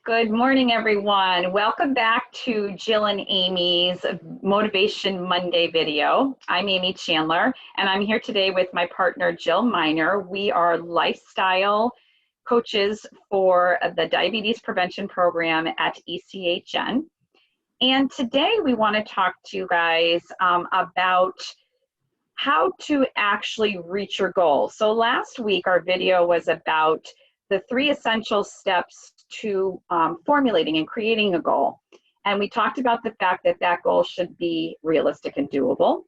Good morning, everyone. Welcome back to Jill and Amy's Motivation Monday video. I'm Amy Chandler, and I'm here today with my partner, Jill Miner. We are lifestyle coaches for the Diabetes Prevention Program at ECHN. And today we want to talk to you guys about how to actually reach your goal. So last week, our video was about the 3 essential steps to formulating and creating a goal. And we talked about the fact that that goal should be realistic and doable.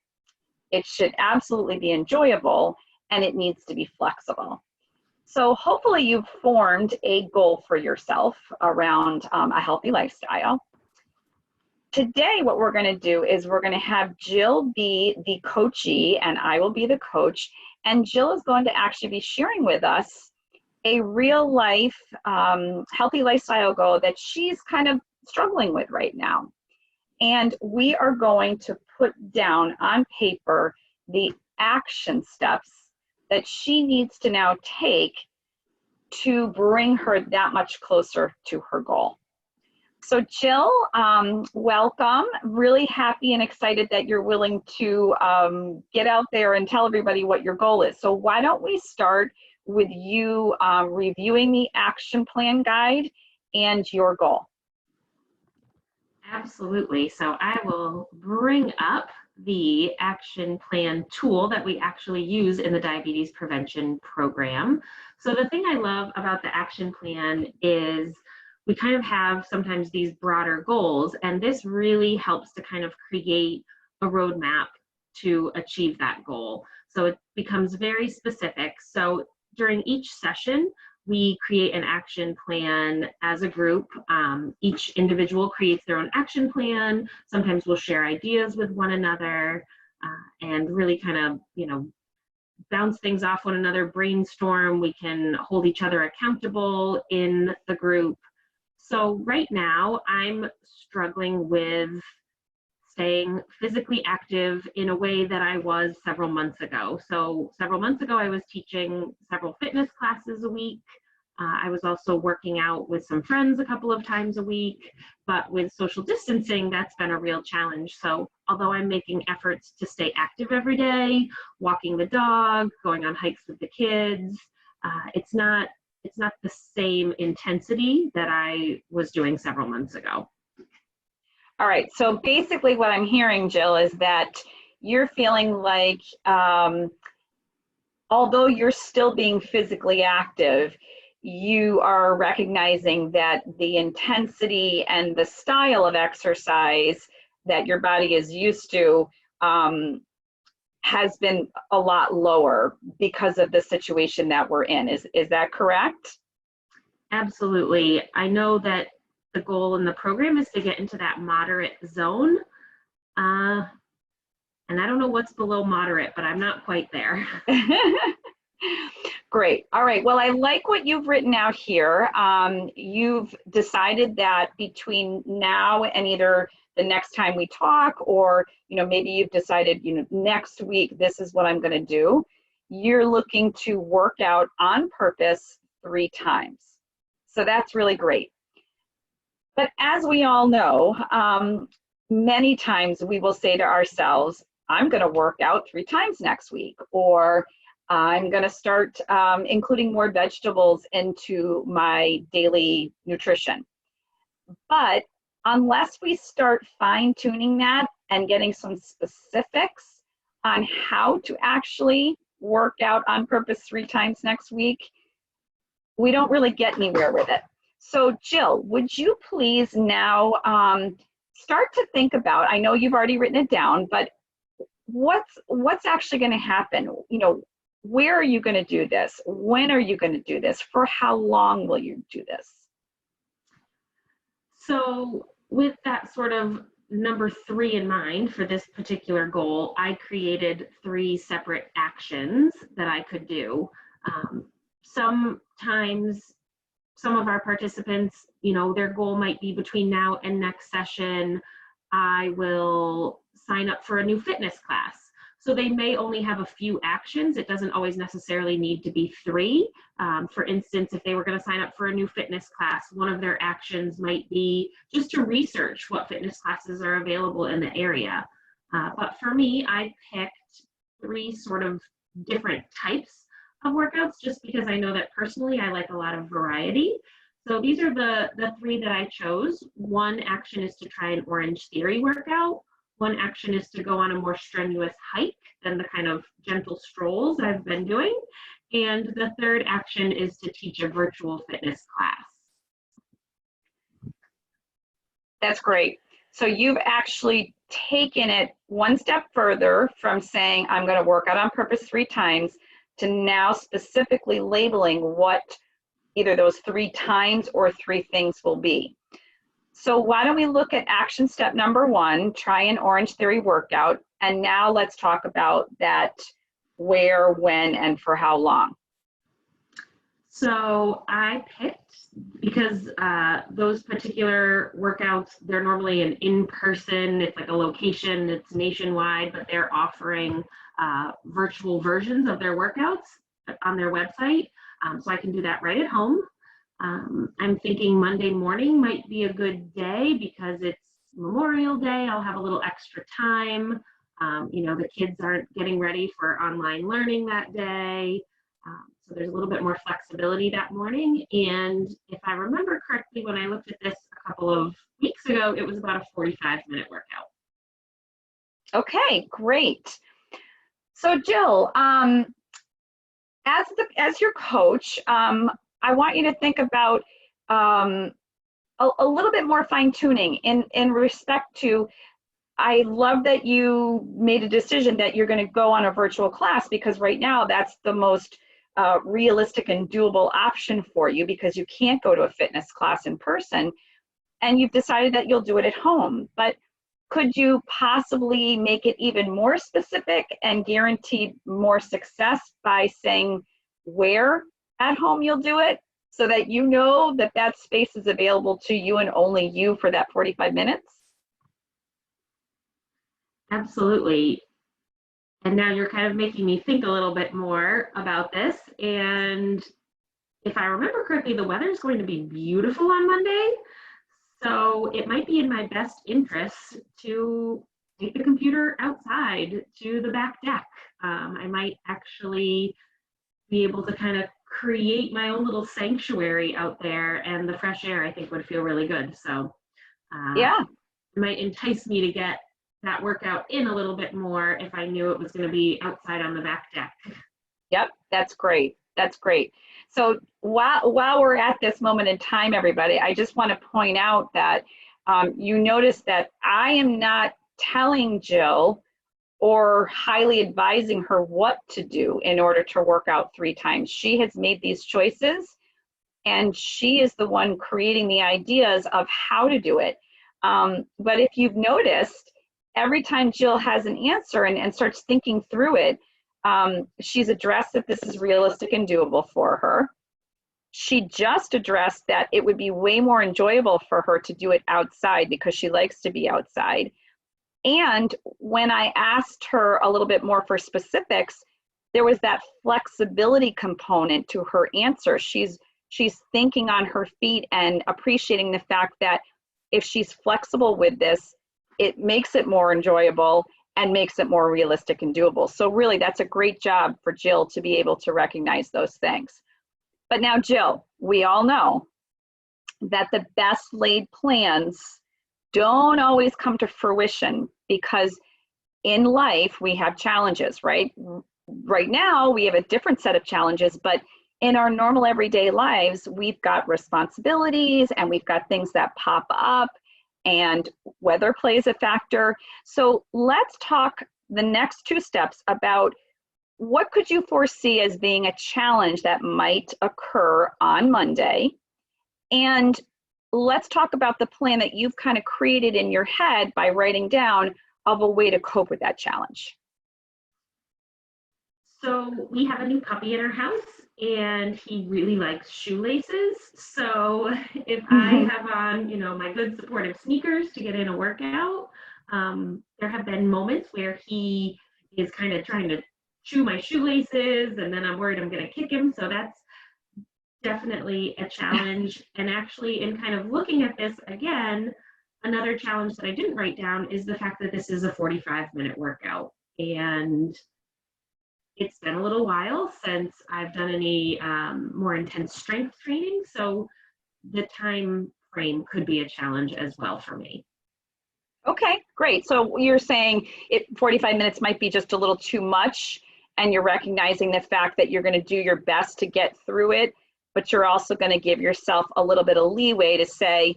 It should absolutely be enjoyable, and it needs to be flexible. So hopefully you've formed a goal for yourself around a healthy lifestyle. Today, what we're going to do is we're going to have Jill be the coachee and I will be the coach. And Jill is going to actually be sharing with us a real life healthy lifestyle goal that she's kind of struggling with right now. And we are going to put down on paper the action steps that she needs to now take to bring her that much closer to her goal. So Jill, welcome. Really happy and excited that you're willing to get out there and tell everybody what your goal is. So why don't we start with you reviewing the action plan guide and your goal. Absolutely. So I will bring up the action plan tool that we actually use in the diabetes prevention program. So the thing I love about the action plan is we kind of have sometimes these broader goals, and this really helps to kind of create a roadmap to achieve that goal. So it becomes very specific. So during each session, we create an action plan as a group. Each individual creates their own action plan. Sometimes we'll share ideas with one another and really kind of, bounce things off one another, brainstorm. We can hold each other accountable in the group. So right now, I'm struggling with staying physically active in a way that I was several months ago. So several months ago, I was teaching several fitness classes a week. I was also working out with some friends a couple of times a week, but with social distancing, that's been a real challenge. So although I'm making efforts to stay active every day, walking the dog, going on hikes with the kids, it's not the same intensity that I was doing several months ago. All right, so basically what I'm hearing, Jill, is that you're feeling like although you're still being physically active, you are recognizing that the intensity and the style of exercise that your body is used to has been a lot lower because of the situation that we're in. Is that correct? Absolutely. I know that the goal in the program is to get into that moderate zone. And I don't know what's below moderate, but I'm not quite there. Great. All right. Well, I like what you've written out here. You've decided that between now and either the next time we talk, or maybe you've decided next week this is what I'm going to do. You're looking to work out on purpose 3 times. So that's really great. But as we all know, many times we will say to ourselves, I'm going to work out 3 times next week, or I'm going to start including more vegetables into my daily nutrition. But unless we start fine-tuning that and getting some specifics on how to actually work out on purpose 3 times next week, we don't really get anywhere with it. So Jill, would you please now start to think about, I know you've already written it down, but what's actually going to happen? Where are you going to do this? When are you going to do this? For how long will you do this? So with that sort of number 3 in mind for this particular goal, I created 3 separate actions that I could do. Sometimes some of our participants, their goal might be between now and next session, I will sign up for a new fitness class. So they may only have a few actions. It doesn't always necessarily need to be 3. For instance, if they were going to sign up for a new fitness class, one of their actions might be just to research what fitness classes are available in the area. But for me, I picked 3 sort of different types of workouts just because I know that personally I like a lot of variety. So these are the 3 that I chose. One action is to try an Orange Theory workout. One action is to go on a more strenuous hike than the kind of gentle strolls I've been doing. And the third action is to teach a virtual fitness class. That's great. So you've actually taken it one step further from saying, I'm going to work out on purpose 3 times, to now specifically labeling what either those 3 times or 3 things will be. So why don't we look at action step number 1, try an Orange Theory workout, and now let's talk about that where, when, and for how long. So I picked, because those particular workouts, they're normally an in-person, it's like a location, it's nationwide, but they're offering virtual versions of their workouts on their website. So I can do that right at home. I'm thinking Monday morning might be a good day because it's Memorial Day. I'll have a little extra time. You know, the kids aren't getting ready for online learning that day. So there's a little bit more flexibility that morning. And if I remember correctly, when I looked at this a couple of weeks ago, it was about a 45-minute workout. Okay, great. So Jill, as your coach, I want you to think about a little bit more fine tuning in respect to, I love that you made a decision that you're going to go on a virtual class, because right now that's the most realistic and doable option for you, because you can't go to a fitness class in person, and you've decided that you'll do it at home. But could you possibly make it even more specific and guarantee more success by saying where at home you'll do it, so that you know that that space is available to you and only you for that 45 minutes? Absolutely. And now you're kind of making me think a little bit more about this. And if I remember correctly, the weather is going to be beautiful on Monday. So it might be in my best interest to take the computer outside to the back deck. I might actually be able to kind of create my own little sanctuary out there, and the fresh air I think would feel really good. So Yeah, it might entice me to get that workout in a little bit more if I knew it was going to be outside on the back deck. yep, that's great. That's great. So while we're at this moment in time, everybody, I just want to point out that you notice that I am not telling Jill or highly advising her what to do in order to work out 3 times. She has made these choices, and she is the one creating the ideas of how to do it. But if you've noticed, every time Jill has an answer and starts thinking through it, she's addressed that this is realistic and doable for her. She just addressed that it would be way more enjoyable for her to do it outside because she likes to be outside. And when I asked her a little bit more for specifics, there was that flexibility component to her answer. She's thinking on her feet and appreciating the fact that if she's flexible with this, it makes it more enjoyable and makes it more realistic and doable. So really, that's a great job for Jill to be able to recognize those things. But now, Jill, we all know that the best laid plans don't always come to fruition, because in life we have challenges, right? Right now we have a different set of challenges, but in our normal everyday lives, we've got responsibilities and we've got things that pop up, and weather plays a factor. So let's talk the next 2 steps about what could you foresee as being a challenge that might occur on Monday, and let's talk about the plan that you've kind of created in your head by writing down of a way to cope with that challenge. So we have a new puppy in our house, and he really likes shoelaces. So if I have on, you know, my good supportive sneakers to get in a workout, there have been moments where he is kind of trying to chew my shoelaces, and then I'm worried I'm going to kick him. So that's definitely a challenge. And actually, in kind of looking at this again, another challenge that I didn't write down is the fact that this is a 45-minute workout. And it's been a little while since I've done any more intense strength training. So the time frame could be a challenge as well for me. Okay, great. So you're saying 45 minutes might be just a little too much, and you're recognizing the fact that you're going to do your best to get through it, but you're also going to give yourself a little bit of leeway to say,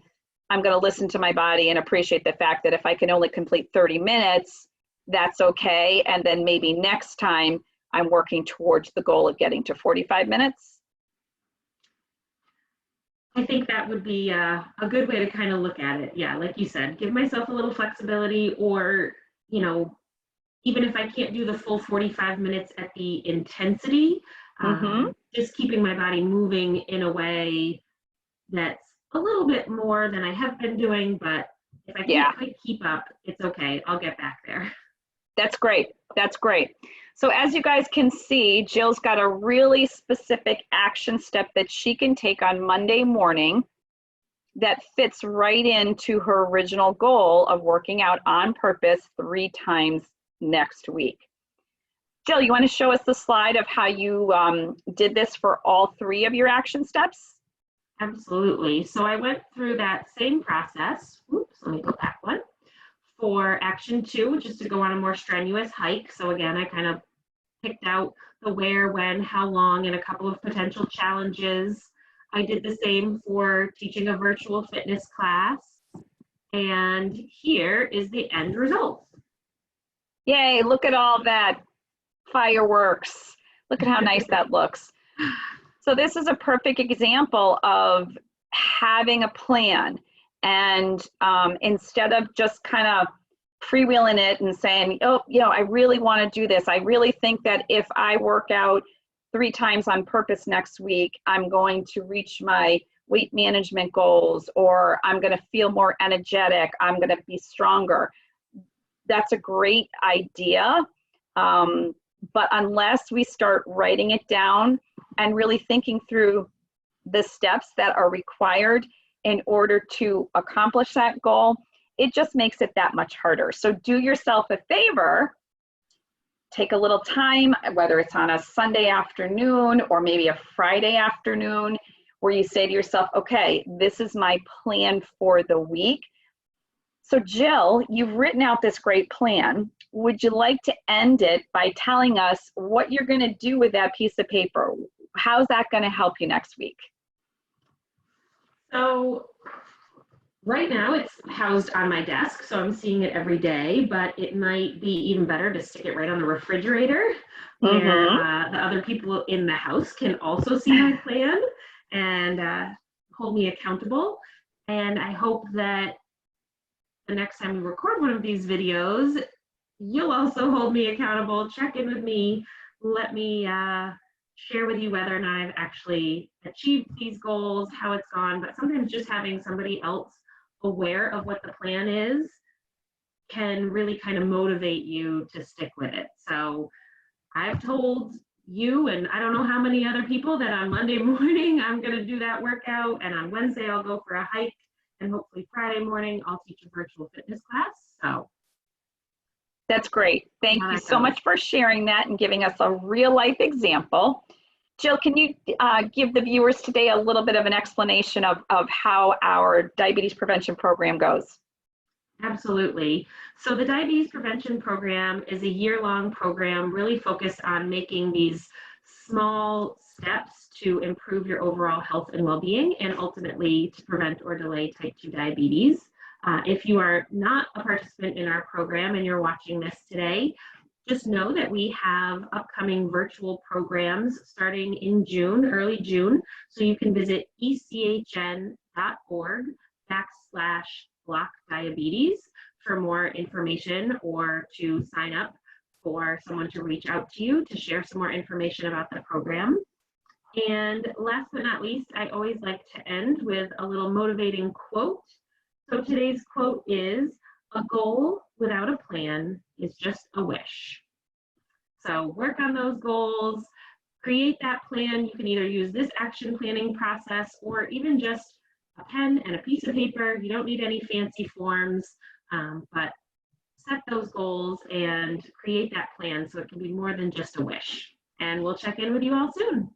I'm going to listen to my body and appreciate the fact that if I can only complete 30 minutes, that's okay. And then maybe next time I'm working towards the goal of getting to 45 minutes. I think that would be a good way to kind of look at it. Yeah, like you said, give myself a little flexibility, or, you know, even if I can't do the full 45 minutes at the intensity, just keeping my body moving in a way that's a little bit more than I have been doing. But if I can't quite keep up, it's okay. I'll get back there. That's great. That's great. So as you guys can see, Jill's got a really specific action step that she can take on Monday morning that fits right into her original goal of working out on purpose 3 times next week. Jill, you want to show us the slide of how you did this for all 3 of your action steps? Absolutely. So I went through that same process. Oops, let me go back one. For action 2, which is to go on a more strenuous hike. So again, I kind of picked out the where, when, how long, and a couple of potential challenges. I did the same for teaching a virtual fitness class. And here is the end result. Yay, look at all that fireworks. Look at how nice that looks. So this is a perfect example of having a plan. And instead of just kind of freewheeling it and saying, oh, you know, I really want to do this. I really think that if I work out 3 times on purpose next week, I'm going to reach my weight management goals, or I'm going to feel more energetic. I'm going to be stronger. That's a great idea. But unless we start writing it down and really thinking through the steps that are required in order to accomplish that goal, it just makes it that much harder. So do yourself a favor, take a little time, whether it's on a Sunday afternoon or maybe a Friday afternoon, where you say to yourself, okay, this is my plan for the week. So Jill, you've written out this great plan. Would you like to end it by telling us what you're going to do with that piece of paper? How's that going to help you next week? So right now it's housed on my desk, so I'm seeing it every day, but it might be even better to stick it right on the refrigerator where the other people in the house can also see my plan and hold me accountable. And I hope that the next time we record one of these videos, you'll also hold me accountable, check in with me, let me share with you whether or not I've actually achieved these goals, how it's gone. But sometimes just having somebody else aware of what the plan is can really kind of motivate you to stick with it. So I've told you and I don't know how many other people that on Monday morning I'm going to do that workout, and on Wednesday I'll go for a hike, and hopefully Friday morning I'll teach a virtual fitness class. So that's great. Thank you so much for sharing that and giving us a real life example. Jill, can you give the viewers today a little bit of an explanation of how our diabetes prevention program goes? Absolutely. So the diabetes prevention program is a year-long program really focused on making these small steps to improve your overall health and well-being, and ultimately to prevent or delay type 2 diabetes. If you are not a participant in our program and you're watching this today, just know that we have upcoming virtual programs starting in June, early June. So you can visit ECHN.org/block-diabetes for more information, or to sign up for someone to reach out to you to share some more information about the program. And last but not least, I always like to end with a little motivating quote. So today's quote is, "A goal without a plan is just a wish." So work on those goals, create that plan. You can either use this action planning process or even just a pen and a piece of paper. You don't need any fancy forms, but set those goals and create that plan so it can be more than just a wish. And we'll check in with you all soon.